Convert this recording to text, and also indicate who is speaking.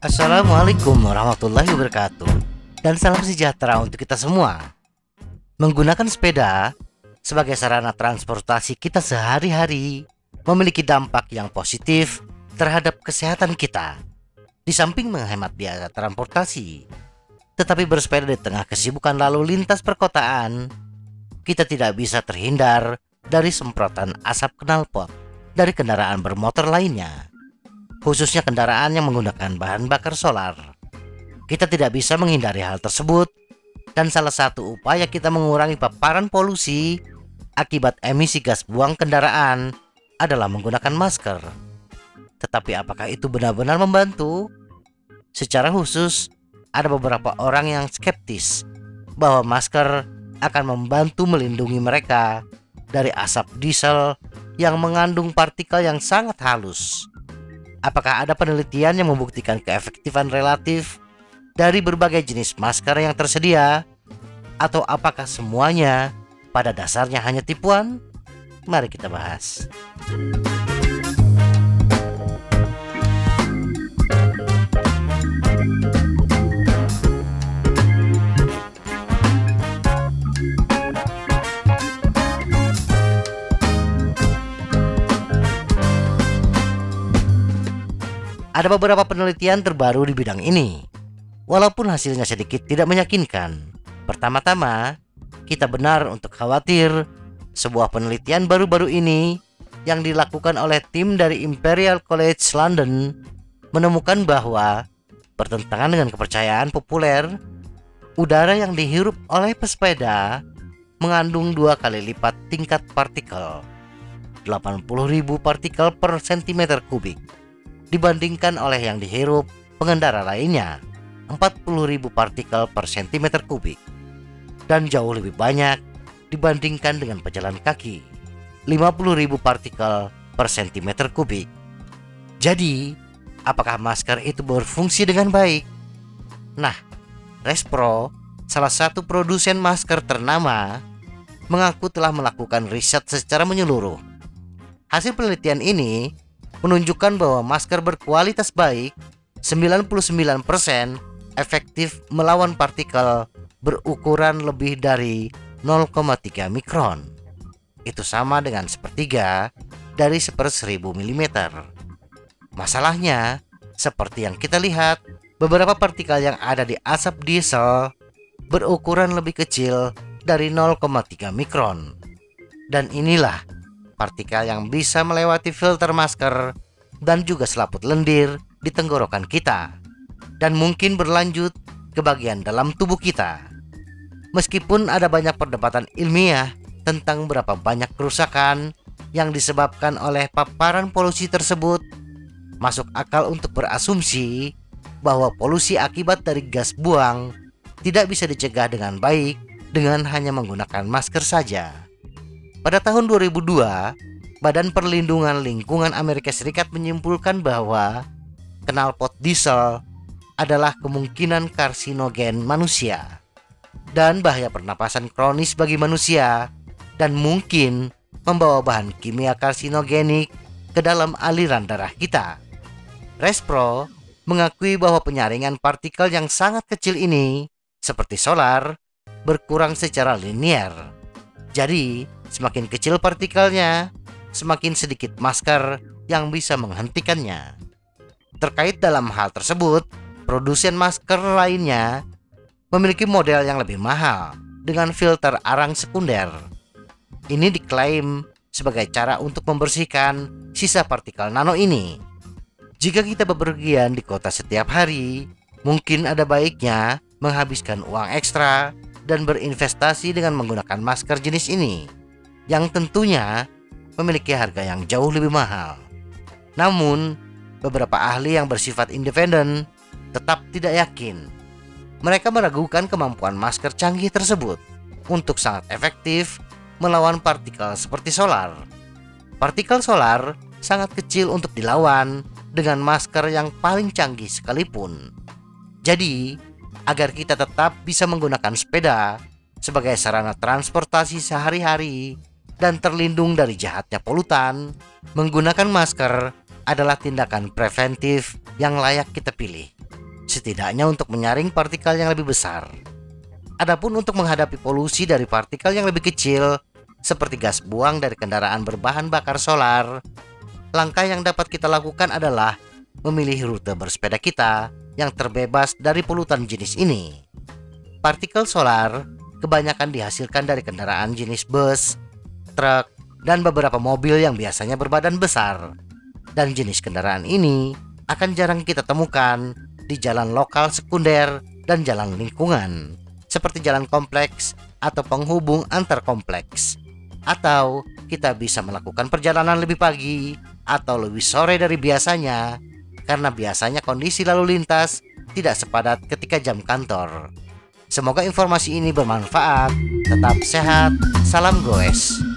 Speaker 1: Assalamualaikum warahmatullahi wabarakatuh, dan salam sejahtera untuk kita semua. Menggunakan sepeda sebagai sarana transportasi kita sehari-hari memiliki dampak yang positif terhadap kesehatan kita. Di samping menghemat biaya transportasi, tetapi bersepeda di tengah kesibukan lalu lintas perkotaan, kita tidak bisa terhindar dari semprotan asap knalpot dari kendaraan bermotor lainnya, khususnya kendaraan yang menggunakan bahan bakar solar. Kita tidak bisa menghindari hal tersebut, dan salah satu upaya kita mengurangi paparan polusi akibat emisi gas buang kendaraan adalah menggunakan masker. Tetapi apakah itu benar-benar membantu? Secara khusus, ada beberapa orang yang skeptis bahwa masker akan membantu melindungi mereka dari asap diesel yang mengandung partikel yang sangat halus. Apakah ada penelitian yang membuktikan keefektifan relatif dari berbagai jenis masker yang tersedia? Atau apakah semuanya pada dasarnya hanya tipuan? Mari kita bahas. Ada beberapa penelitian terbaru di bidang ini, walaupun hasilnya sedikit tidak meyakinkan. Pertama-tama, kita benar untuk khawatir. Sebuah penelitian baru-baru ini yang dilakukan oleh tim dari Imperial College London menemukan bahwa, bertentangan dengan kepercayaan populer, udara yang dihirup oleh pesepeda mengandung 2 kali lipat tingkat partikel, 80.000 partikel per cm kubik, dibandingkan oleh yang dihirup pengendara lainnya, 40.000 partikel per cm kubik, dan jauh lebih banyak dibandingkan dengan pejalan kaki, 50.000 partikel per cm kubik. Jadi, apakah masker itu berfungsi dengan baik? Nah, Respro, salah satu produsen masker ternama, mengaku telah melakukan riset secara menyeluruh. Hasil penelitian ini menunjukkan bahwa masker berkualitas baik 99% efektif melawan partikel berukuran lebih dari 0,3 mikron. Itu sama dengan sepertiga dari 1/1000 mm. Masalahnya, seperti yang kita lihat, beberapa partikel yang ada di asap diesel berukuran lebih kecil dari 0,3 mikron. Dan inilah partikel yang bisa melewati filter masker dan juga selaput lendir di tenggorokan kita, dan mungkin berlanjut ke bagian dalam tubuh kita. Meskipun ada banyak perdebatan ilmiah tentang berapa banyak kerusakan yang disebabkan oleh paparan polusi tersebut, masuk akal untuk berasumsi bahwa polusi akibat dari gas buang tidak bisa dicegah dengan baik dengan hanya menggunakan masker saja. Pada tahun 2002, Badan Perlindungan Lingkungan Amerika Serikat menyimpulkan bahwa knalpot diesel adalah kemungkinan karsinogen manusia dan bahaya pernapasan kronis bagi manusia, dan mungkin membawa bahan kimia karsinogenik ke dalam aliran darah kita. Respro mengakui bahwa penyaringan partikel yang sangat kecil ini, seperti solar, berkurang secara linier. Jadi, semakin kecil partikelnya, semakin sedikit masker yang bisa menghentikannya. Terkait dalam hal tersebut, produsen masker lainnya memiliki model yang lebih mahal dengan filter arang sekunder. Ini diklaim sebagai cara untuk membersihkan sisa partikel nano ini. Jika kita bepergian di kota setiap hari, mungkin ada baiknya menghabiskan uang ekstra dan berinvestasi dengan menggunakan masker jenis ini, yang tentunya memiliki harga yang jauh lebih mahal. Namun, beberapa ahli yang bersifat independen tetap tidak yakin. Mereka meragukan kemampuan masker canggih tersebut untuk sangat efektif melawan partikel seperti solar. Partikel solar sangat kecil untuk dilawan dengan masker yang paling canggih sekalipun. Jadi, agar kita tetap bisa menggunakan sepeda sebagai sarana transportasi sehari-hari, dan terlindung dari jahatnya polutan, menggunakan masker adalah tindakan preventif yang layak kita pilih, setidaknya untuk menyaring partikel yang lebih besar. Adapun untuk menghadapi polusi dari partikel yang lebih kecil, seperti gas buang dari kendaraan berbahan bakar solar, langkah yang dapat kita lakukan adalah memilih rute bersepeda kita yang terbebas dari polutan jenis ini. Partikel solar kebanyakan dihasilkan dari kendaraan jenis bus, truk, dan beberapa mobil yang biasanya berbadan besar. Dan jenis kendaraan ini akan jarang kita temukan di jalan lokal sekunder dan jalan lingkungan, seperti jalan kompleks atau penghubung antar kompleks. Atau kita bisa melakukan perjalanan lebih pagi atau lebih sore dari biasanya, karena biasanya kondisi lalu lintas tidak sepadat ketika jam kantor. Semoga informasi ini bermanfaat. Tetap sehat, salam goes.